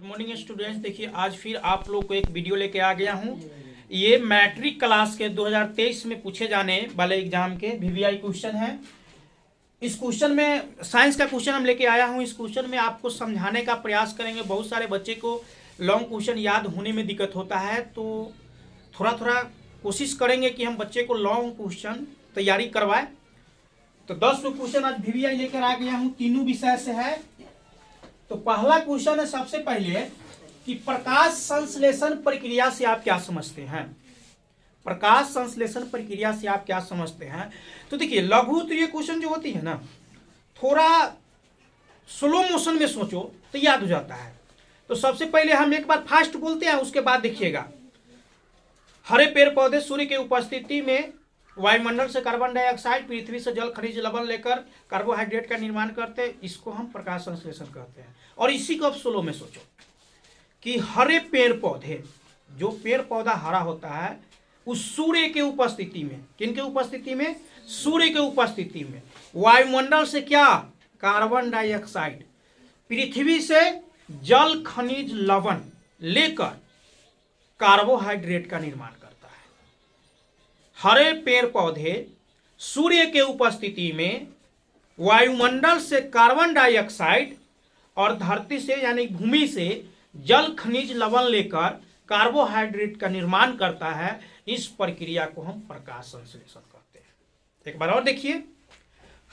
Good morning students. देखिए आज फिर आप लोग को एक वीडियो लेके आ गया हूँ। ये मैट्रिक क्लास के 2023 में पूछे जाने वाले एग्जाम के वीवीआई क्वेश्चन है। इस क्वेश्चन में साइंस का क्वेश्चन हम लेके आया हूँ। इस क्वेश्चन में आपको समझाने का प्रयास करेंगे। बहुत सारे बच्चे को लॉन्ग क्वेश्चन याद होने में दिक्कत होता है, तो थोड़ा थोड़ा कोशिश करेंगे कि हम बच्चे को लॉन्ग क्वेश्चन तैयारी करवाएं। तो 10 क्वेश्चन आज वीवीआई लेकर आ गया हूँ, तीनों विषय से है। तो पहला क्वेश्चन है सबसे पहले कि प्रकाश संश्लेषण प्रक्रिया से आप क्या समझते हैं। प्रकाश संश्लेषण प्रक्रिया से आप क्या समझते हैं। तो देखिए लघु उत्तरीय क्वेश्चन जो होती है ना, थोड़ा स्लो मोशन में सोचो तो याद हो जाता है। तो सबसे पहले हम एक बार फास्ट बोलते हैं, उसके बाद देखिएगा। हरे पेड़ पौधे सूर्य की उपस्थिति में वायुमंडल से कार्बन डाइऑक्साइड, पृथ्वी से जल, खनिज लवण लेकर कार्बोहाइड्रेट का निर्माण करते हैं। इसको हम प्रकाश संश्लेषण कहते हैं। और इसी को अब स्लो में सोचो कि हरे पेड़ पौधे, जो पेड़ पौधा हरा होता है, उस सूर्य के उपस्थिति में, किन के उपस्थिति में, सूर्य के उपस्थिति में वायुमंडल से क्या, कार्बन डाइऑक्साइड, पृथ्वी से जल, खनिज लवण लेकर कार्बोहाइड्रेट का निर्माण करता है। हरे पेड़ पौधे सूर्य के उपस्थिति में वायुमंडल से कार्बन डाइऑक्साइड और धरती से यानी भूमि से जल, खनिज लवण लेकर कार्बोहाइड्रेट का निर्माण करता है। इस प्रक्रिया को हम प्रकाश संश्लेषण कहते हैं। एक बार और देखिए,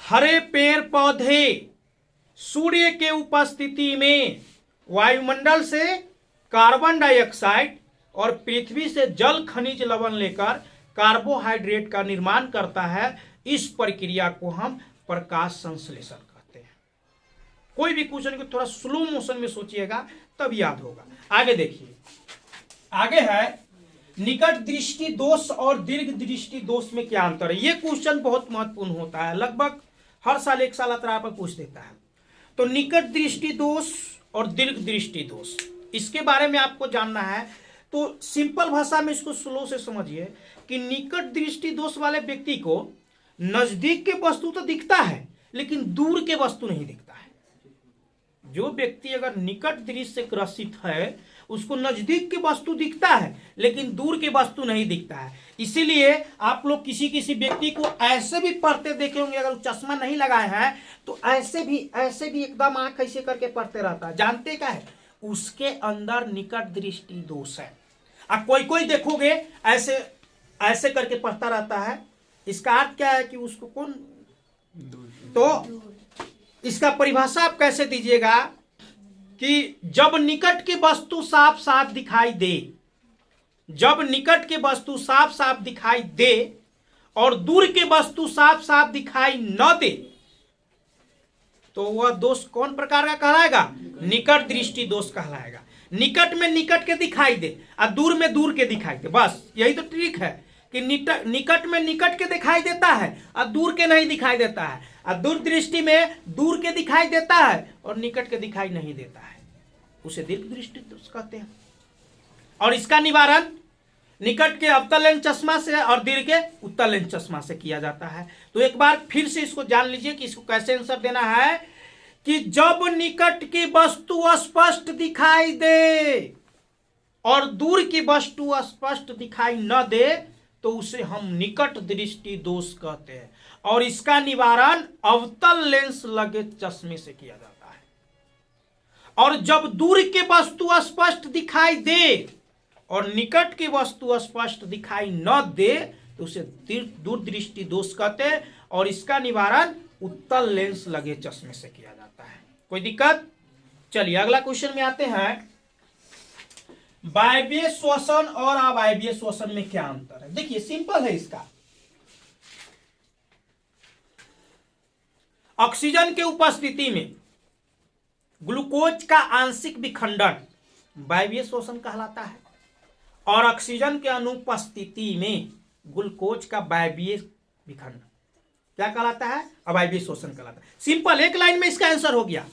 हरे पेड़ पौधे सूर्य के उपस्थिति में वायुमंडल से कार्बन डाइऑक्साइड और पृथ्वी से जल, खनिज लवण लेकर कार्बोहाइड्रेट का निर्माण करता है। इस प्रक्रिया को हम प्रकाश संश्लेषण कहते हैं। कोई भी क्वेश्चन को थोड़ा स्लो मोशन में सोचिएगा तब याद होगा। आगे देखिए, आगे है निकट दृष्टि दोष और दीर्घ दृष्टि दोष में क्या अंतर है। यह क्वेश्चन बहुत महत्वपूर्ण होता है, लगभग हर साल एक साल अतरा पर पूछ देता है। तो निकट दृष्टि दोष और दीर्घ दृष्टि दोष, इसके बारे में आपको जानना है। तो सिंपल भाषा में इसको स्लो से समझिए कि निकट दृष्टि दोष वाले व्यक्ति को नजदीक के वस्तु तो दिखता है लेकिन दूर के वस्तु नहीं दिखता है। जो व्यक्ति अगर निकट दृष्टि से ग्रसित है उसको नजदीक की वस्तु दिखता है लेकिन दूर की वस्तु नहीं दिखता है। इसीलिए आप लोग किसी किसी व्यक्ति को ऐसे भी पढ़ते देखे होंगे, अगर चश्मा नहीं लगाए हैं तो ऐसे भी एकदम आंख ऐसे करके पढ़ते रहता है। जानते क्या है, उसके अंदर निकट दृष्टि दोष है। अब कोई देखोगे ऐसे ऐसे करके पढ़ता रहता है, इसका अर्थ क्या है कि उसको कौन, तो इसका परिभाषा आप कैसे दीजिएगा कि जब निकट की वस्तु साफ साफ दिखाई दे, जब निकट की वस्तु साफ साफ दिखाई दे और दूर की वस्तु साफ साफ दिखाई न दे, तो वह दोष कौन प्रकार का कहलाएगा, निकट दृष्टि दोष कहलाएगा। निकट में निकट के दिखाई दे और दूर में दूर के दिखाई दे, बस यही तो ट्रिक है कि निकट में निकट के दिखाई देता है और दूर के नहीं दिखाई देता है, और दूर दृष्टि में दूर के दिखाई देता है और निकट के दिखाई नहीं देता है, उसे दीर्घ दृष्टि दोष कहते हैं। और इसका निवारण निकट के अवतल लेंस चश्मा से और दीर्घ के उत्तल लेंस चश्मा से किया जाता है। तो एक बार फिर से इसको जान लीजिए कि इसको कैसे आंसर देना है कि जब निकट की वस्तु स्पष्ट दिखाई दे और दूर की वस्तु स्पष्ट दिखाई न दे तो उसे हम निकट दृष्टि दोष कहते हैं। और इसका निवारण अवतल लेंस लगे चश्मे से किया जाता है। और जब दूर की वस्तु स्पष्ट दिखाई दे और निकट की वस्तु स्पष्ट दिखाई न दे तो उसे दूर दृष्टि दोष कहते हैं। और इसका निवारण उत्तल लेंस लगे चश्मे से किया जाता है। कोई दिक्कत? चलिए अगला क्वेश्चन में आते हैं। वायवीय श्वसन और अवायवीय श्वसन में क्या अंतर है। देखिए सिंपल है इसका। ऑक्सीजन के उपस्थिति में ग्लूकोज का आंशिक विखंडन वायवीय श्वसन कहलाता है और ऑक्सीजन के अनुपस्थिति में ग्लूकोज का वायवीय विखंडन क्या कहलाता है, अवायवीय श्वसन कहलाता है। सिंपल, एक लाइन में इसका आंसर हो गया।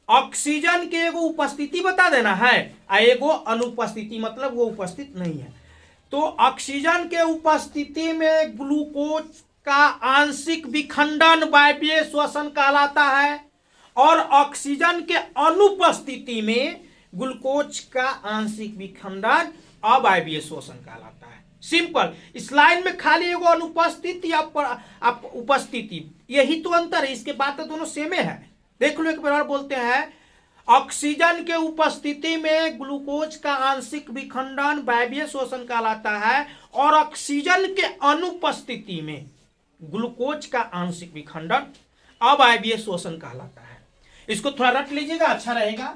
ऑक्सीजन के एगो उपस्थिति बता देना है और एगो अनुपस्थिति, मतलब वो उपस्थित नहीं है। तो ऑक्सीजन के उपस्थिति में ग्लूकोज का आंशिक विखंडन वायवीय श्वसन कहलाता है और ऑक्सीजन के अनुपस्थिति में ग्लूकोज का आंशिक विखंडन अवायवीय शोषण कहलाता है। सिंपल, इस लाइन में खाली एगो अनुपस्थिति या उपस्थिति, यही तो अंतर है, इसके बाद तो दोनों सेमे है। देख लो एक बार और बोलते हैं, ऑक्सीजन के उपस्थिति में ग्लूकोज का आंशिक विखंडन वायवीय शोषण कहलाता है, और ऑक्सीजन के अनुपस्थिति में ग्लूकोज का आंशिक विखंडन अवायवीय शोषण कहलाता है। इसको थोड़ा रट लीजिएगा, अच्छा रहेगा।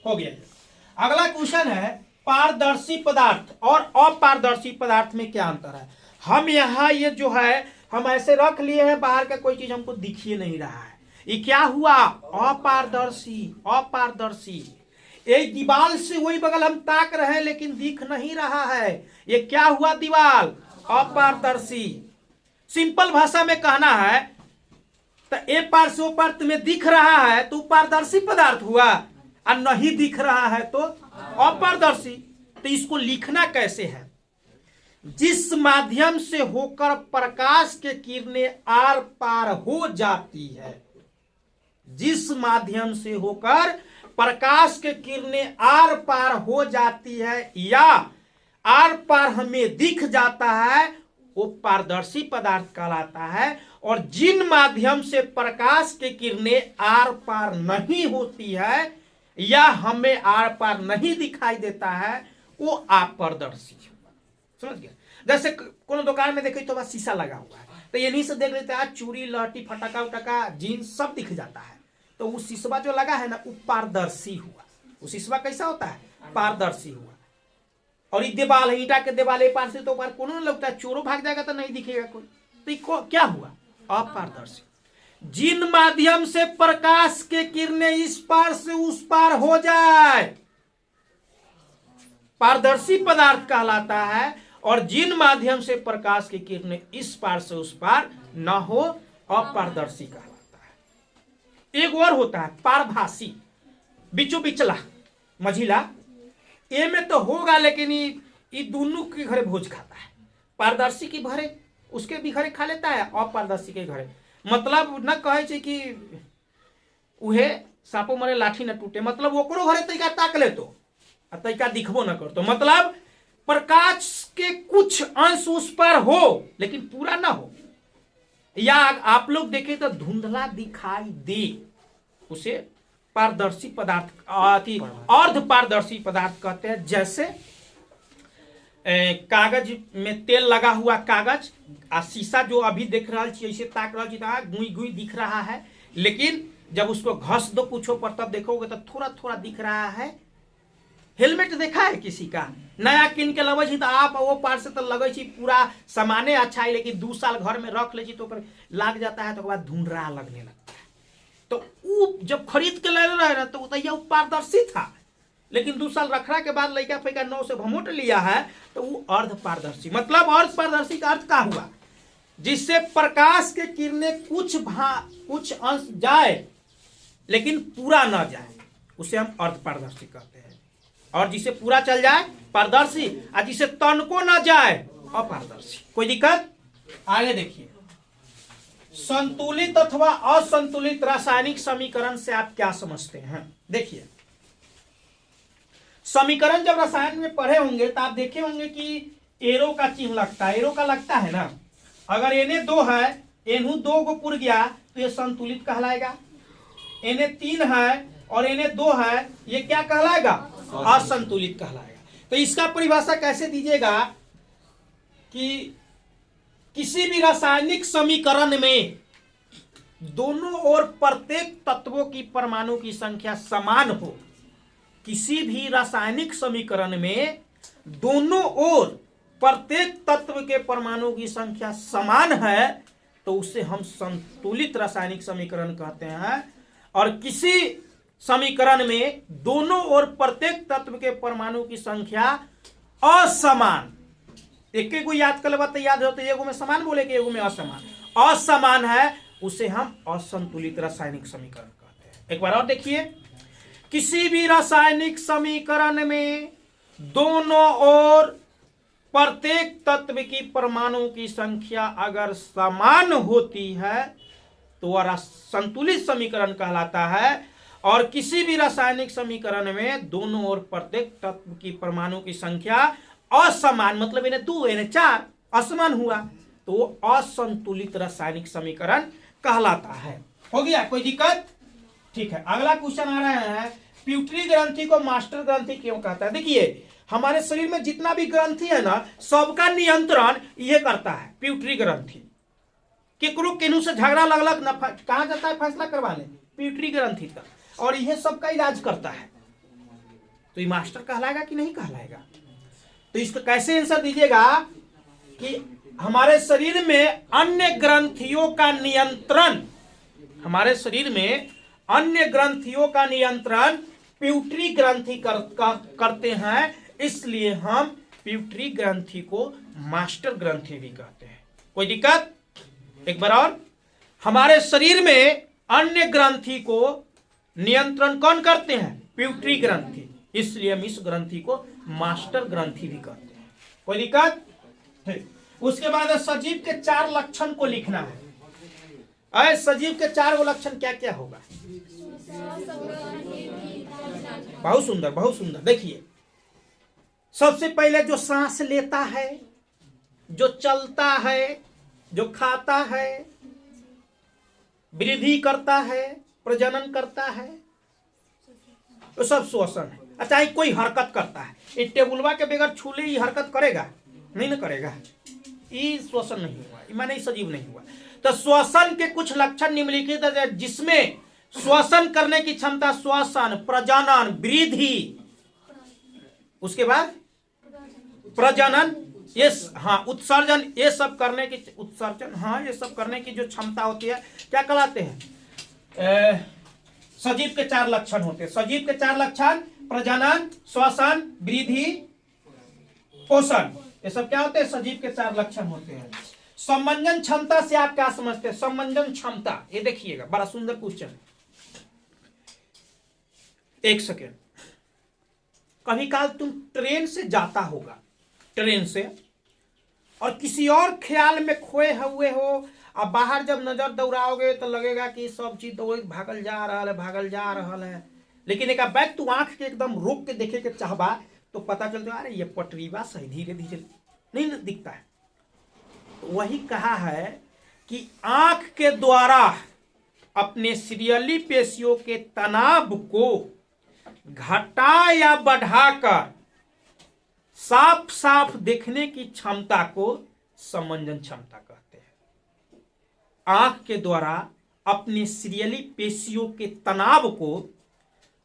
हो गया। अगला क्वेश्चन है, पारदर्शी पदार्थ और अपारदर्शी पदार्थ में क्या अंतर है। हम यहाँ ये जो है हम ऐसे रख लिए हैं, बाहर का कोई चीज हमको दिख ही नहीं रहा है। ये क्या हुआ, अपारदर्शी। अपारदर्शी, एक दीवार से वही बगल हम ताक रहे हैं लेकिन दिख नहीं रहा है, ये क्या हुआ, दीवार, अपारदर्शी। सिंपल भाषा में कहना है तो ए पार से ओ पार तुम्हें दिख रहा है तो पारदर्शी पदार्थ हुआ, और नहीं दिख रहा है तो अपारदर्शी। तो इसको लिखना कैसे है, जिस माध्यम से होकर प्रकाश के किरणें आर पार हो जाती है, जिस माध्यम से होकर प्रकाश के किरणें आर पार हो जाती है या आर पार हमें दिख जाता है, वो पारदर्शी पदार्थ कहलाता है। और जिन माध्यम से प्रकाश के किरणें आर पार नहीं होती है या हमें आर पार नहीं दिखाई देता है, वो अपारदर्शी। समझ गया। जैसे कोनो दुकान में देखे तो बस शीशा लगा हुआ है, तो ये नहीं से देख लेते हैं चूड़ी लहटी फटाका उटका जीन्स सब दिख जाता है, तो वो शीशा जो लगा है ना वो पारदर्शी हुआ। वो शीशा कैसा होता है, पारदर्शी हुआ। और ये दीवाल है, ईंटा के दीवाल पार से तो पार कोनो नहीं लगता है, चोरों भाग जाएगा तो नहीं दिखेगा कोई, तो ये क्या हुआ, अपारदर्शी। जिन माध्यम से प्रकाश के किरणें इस पार से उस पार हो जाए, पारदर्शी पदार्थ कहलाता है। और जिन माध्यम से प्रकाश की किरणें इस पार से उस पार न हो, अपारदर्शी कहलाता है। एक और होता है पारभासी, बिचो बिचला, मझिला। ए में तो होगा लेकिन ये दोनों के घरे भोज खाता है, पारदर्शी की घरे उसके भी घरे खा लेता है, अपारदर्शी के घरे। मतलब न कहे कि उहे सापो मरे लाठी न टूटे, मतलब ओकरो घरे तैका ताक ले तो तैका दिखबो न कर, तो मतलब प्रकाश के कुछ अंश उस पर हो लेकिन पूरा ना हो, या आप लोग देखें तो धुंधला दिखाई दे, उसे पारदर्शी पदार्थ अर्ध पारदर्शी पदार्थ कहते हैं। जैसे कागज में तेल लगा हुआ कागज, आ शीशा जो अभी देख रहा है ऐसे ताक रहा गुई गुई दिख रहा है, लेकिन जब उसको घस दो पूछो पर तब देखोगे तो थोड़ा थोड़ा दिख रहा है। हेलमेट देखा है किसी का, नया किन के लगे तो आप वो पार से तो लगे पूरा सामाने अच्छा है, लेकिन 2 साल घर में रख ले तो लाग जाता है, तो बाद धुंधला लगने लगता है। तो वो जब खरीद के ले रहे ना तो यह पारदर्शी था, लेकिन 2 साल रखने के बाद लड़का फैका 9 से भमोट लिया है तो वो अर्ध पारदर्शी। मतलब अर्ध पारदर्शी का अर्थ क्या हुआ, जिससे प्रकाश के किरणें कुछ अंश जाए लेकिन पूरा ना जाए, उसे हम अर्ध पारदर्शी कहते हैं। और जिसे पूरा चल जाए पारदर्शी, और जिसे तनको ना जाए अपारदर्शी। कोई दिक्कत, आगे देखिए। संतुलित अथवा असंतुलित रासायनिक समीकरण से आप क्या समझते हैं। देखिए, समीकरण जब रसायन में पढ़े होंगे तो आप देखे होंगे कि एरो का चिन्ह लगता है, एरो का लगता है ना। अगर एने 2 है, एनहू 2 को पुर गया तो ये संतुलित कहलाएगा। एने 3 है और एने 2 है, ये क्या कहलाएगा, असंतुलित कहलाएगा। तो इसका परिभाषा कैसे दीजिएगा कि किसी भी रासायनिक समीकरण में दोनों ओर प्रत्येक तत्वों की परमाणु की संख्या समान हो। किसी भी रासायनिक समीकरण में दोनों ओर प्रत्येक तत्व के परमाणु की संख्या समान है तो उसे हम संतुलित रासायनिक समीकरण कहते हैं। और किसी समीकरण में दोनों ओर प्रत्येक तत्व के परमाणु की संख्या असमान, एक को याद कर बात याद हो तो एगो में समान बोले कि एगो में असमान है, उसे हम असंतुलित रासायनिक समीकरण कहते हैं। एक बार और देखिए, किसी भी रासायनिक समीकरण में दोनों ओर प्रत्येक तत्व की परमाणु की संख्या अगर समान होती है तो वह संतुलित समीकरण कहलाता है। और किसी भी रासायनिक समीकरण में दोनों ओर प्रत्येक तत्व की परमाणु की संख्या असमान, मतलब इन्हें 2 इन्हें 4 असमान हुआ, तो असंतुलित रासायनिक समीकरण कहलाता है। हो गया, कोई दिक्कत? ठीक है, अगला क्वेश्चन आ रहा है, प्यूटरी ग्रंथि को मास्टर ग्रंथि क्यों कहता है? देखिए, हमारे शरीर में जितना भी ग्रंथि है ना, सबका नियंत्रण ये करता है प्यूटरी ग्रंथि। केकरो केनू से झगड़ा लगलक ना, कहा जाता है फैसला करवाने प्यूटरी ग्रंथि का, और यह सबका इलाज करता है। तो ये मास्टर कहलाएगा कि नहीं कहलाएगा? तो इसका कैसे आंसर दीजिएगा कि हमारे शरीर में अन्य ग्रंथियों का नियंत्रण, हमारे शरीर में अन्य ग्रंथियों का नियंत्रण प्यूटरी ग्रंथि करते हैं, इसलिए हम प्यूटरी ग्रंथि को मास्टर ग्रंथि भी कहते हैं। कोई दिक्कत? एक बार और, हमारे शरीर में अन्य ग्रंथि को नियंत्रण कौन करते हैं? प्यूटरी ग्रंथि, इसलिए हम इस ग्रंथि को मास्टर ग्रंथि भी कहते हैं। कोई दिक्कत? उसके बाद सजीव के 4 लक्षण को लिखना है। अरे सजीव के 4 लक्षण क्या क्या होगा? बहुत सुंदर, बहुत सुंदर। देखिए, सबसे पहले जो सांस लेता है, जो चलता है, जो खाता है, वृद्धि करता है, प्रजनन करता है, तो सब श्वसन है। अच्छा, कोई हरकत करता है, ये टेबुलवा के बगैर छूले ही हरकत करेगा? नहीं ना करेगा, ये श्वसन नहीं हुआ, माने सजीव नहीं हुआ। तो श्वसन के कुछ लक्षण निम्नलिखित है, जिसमें श्वसन करने की क्षमता, श्वसन, प्रजनन, वृद्धि, उसके बाद प्रजनन, ये हाँ उत्सर्जन, ये सब करने की, उत्सर्जन हाँ, ये सब करने की जो क्षमता होती है, क्या कहलाते हैं? सजीव के 4 लक्षण होते हैं। सजीव के 4 लक्षण प्रजनन, श्वसन, वृद्धि, पोषण, ये सब क्या होते हैं? सजीव के 4 लक्षण होते हैं। संमंजन क्षमता से आप क्या समझते हैं? संमंजन क्षमता, ये देखिएगा, बड़ा सुंदर क्वेश्चन। एक सेकेंड, कभी काल तुम ट्रेन से जाता होगा, ट्रेन से, और किसी और ख्याल में खोए हुए हो, अब बाहर जब नजर दौड़ाओगे तो लगेगा कि सब चीज दौड़ भागल जा रहा है, भागल जा रहा है, लेकिन एक बैग तू आंख के एकदम रोक के देखे के चाहबा तो पता चलता है अरे ये पटरीवा सही धीरे धीरे नहीं दिखता है। तो वही कहा है कि आंख के द्वारा अपने सीरियली पेशियों के तनाव को घटा या बढ़ाकर साफ साफ देखने की क्षमता को समंजन क्षमता कहते हैं। आंख के द्वारा अपने सीरियली पेशियों के तनाव को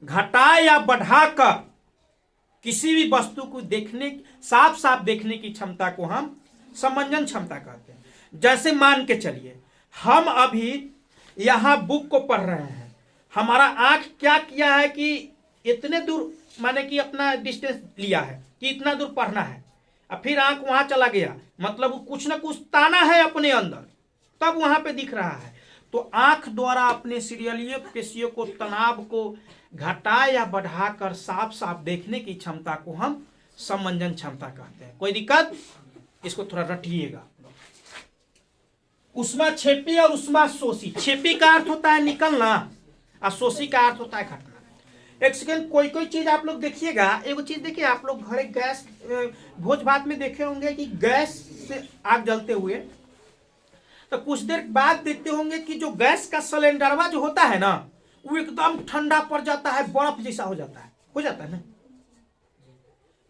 घटा या बढ़ाकर किसी भी वस्तु को देखने, साफ साफ देखने की क्षमता को हम समंजन क्षमता कहते हैं। जैसे मान के चलिए, हम अभी यहां बुक को पढ़ रहे हैं, हमारा आंख क्या किया है कि इतने दूर, माने कि अपना डिस्टेंस लिया है कि इतना दूर पढ़ना है, और फिर आंख वहां चला गया, मतलब कुछ ना कुछ ताना है अपने अंदर, तब वहां पे दिख रहा है। तो आंख द्वारा अपने सीरियली पेशियों को तनाव को घटा या बढ़ाकर साफ साफ देखने की क्षमता को हम समंजन क्षमता कहते हैं। कोई दिक्कत? इसको थोड़ा रटिएगा। उष्मा छेपी और उष्मा शोषी। छेपी का अर्थ होता है निकलना और शोषी का अर्थ होता है घटना। एक सेकेंड, कोई कोई चीज आप लोग देखिएगा, एगो चीज देखिए, आप लोग घरे गैस भोज भात में देखे होंगे कि गैस से आग जलते हुए, तो कुछ देर बाद देखते होंगे कि जो गैस का सिलेंडरवा जो होता है ना, वो एकदम ठंडा पड़ जाता है, बर्फ जैसा हो जाता है ना।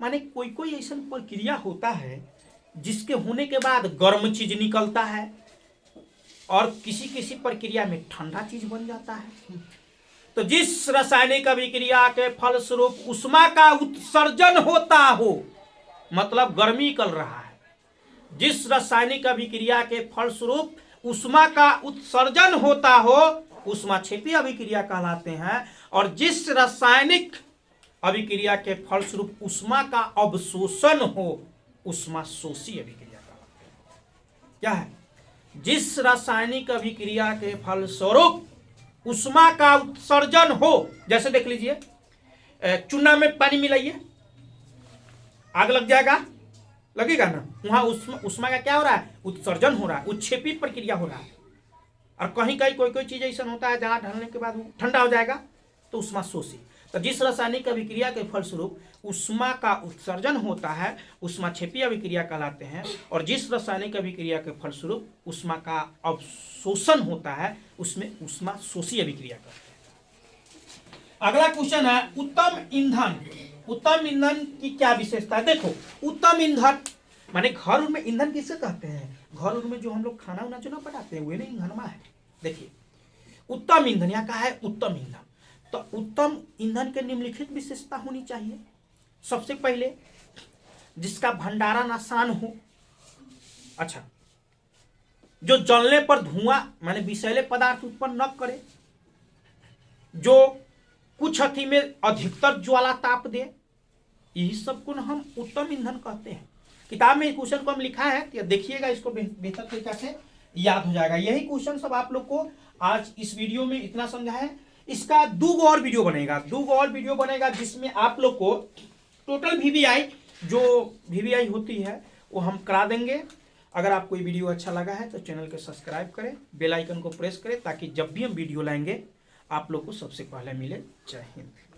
माने कोई कोई ऐसा प्रक्रिया होता है जिसके होने के बाद गर्म चीज निकलता है और किसी किसी प्रक्रिया में ठंडा चीज बन जाता है। तो जिस रासायनिक अभिक्रिया के फलस्वरूप उष्मा का उत्सर्जन होता हो, मतलब गर्मी निकल रहा है, जिस रासायनिक अभिक्रिया के फलस्वरूप उष्मा का उत्सर्जन होता हो, उष्मा छेपी अभिक्रिया कहलाते हैं। और जिस रासायनिक अभिक्रिया के फलस्वरूप उष्मा का अवशोषण हो, उष्मा शोषी अभिक्रिया कहलाते हैं। क्या है? जिस रासायनिक अभिक्रिया के फलस्वरूप उष्मा का उत्सर्जन हो, जैसे देख लीजिए, चूना में पानी मिलाइए, आग लग जाएगा, लगेगा ना, वहां उष्मा का क्या हो रहा है? उत्सर्जन हो रहा है, उत्क्षेपी प्रक्रिया हो रहा है। और कहीं कहीं कोई कोई चीज ऐसा होता है जहां ढलने के बाद वो ठंडा हो जाएगा, तो उष्मा शोषी। तो जिस रासायनिक अभिक्रिया के फलस्वरूप उष्मा का उत्सर्जन होता है उष्माक्षेपी अभिक्रिया कहलाते हैं, और जिस रासायनिक अभिक्रिया के फलस्वरूप उष्मा का अवशोषण होता है उसमें उष्मा शोषी अभिक्रिया कहते हैं। अगला क्वेश्चन है उत्तम ईंधन। उत्तम ईंधन की क्या विशेषता है? देखो, उत्तम ईंधन माने घर में ईंधन किसे कहते हैं? घर में जो हम लोग खाना उना जो ना बनाते हैं वही ईंधन है। देखिए, उत्तम ईंधन यहाँ कहा है उत्तम ईंधन। तो उत्तम ईंधन के निम्नलिखित विशेषता होनी चाहिए। सबसे पहले जिसका भंडारण आसान हो, अच्छा, जो जलने पर धुआं माने विषैले पदार्थ उत्पन्न न करे, जो कुछ अति में अधिकतर ज्वाला ताप दे, यही सब को हम उत्तम ईंधन कहते हैं। किताब में क्वेश्चन को हम लिखा है, तो देखिएगा, इसको बेहतर तरीके से याद हो जाएगा। यही क्वेश्चन सब आप लोग को आज इस वीडियो में इतना समझा है। इसका 2 और वीडियो बनेगा जिसमें आप लोग को टोटल वीवीआई जो वीवीआई होती है वो हम करा देंगे। अगर आपको ये वीडियो अच्छा लगा है तो चैनल को सब्सक्राइब करें, बेल आइकन को प्रेस करें, ताकि जब भी हम वीडियो लाएंगे आप लोग को सबसे पहले मिले। जय हिंद।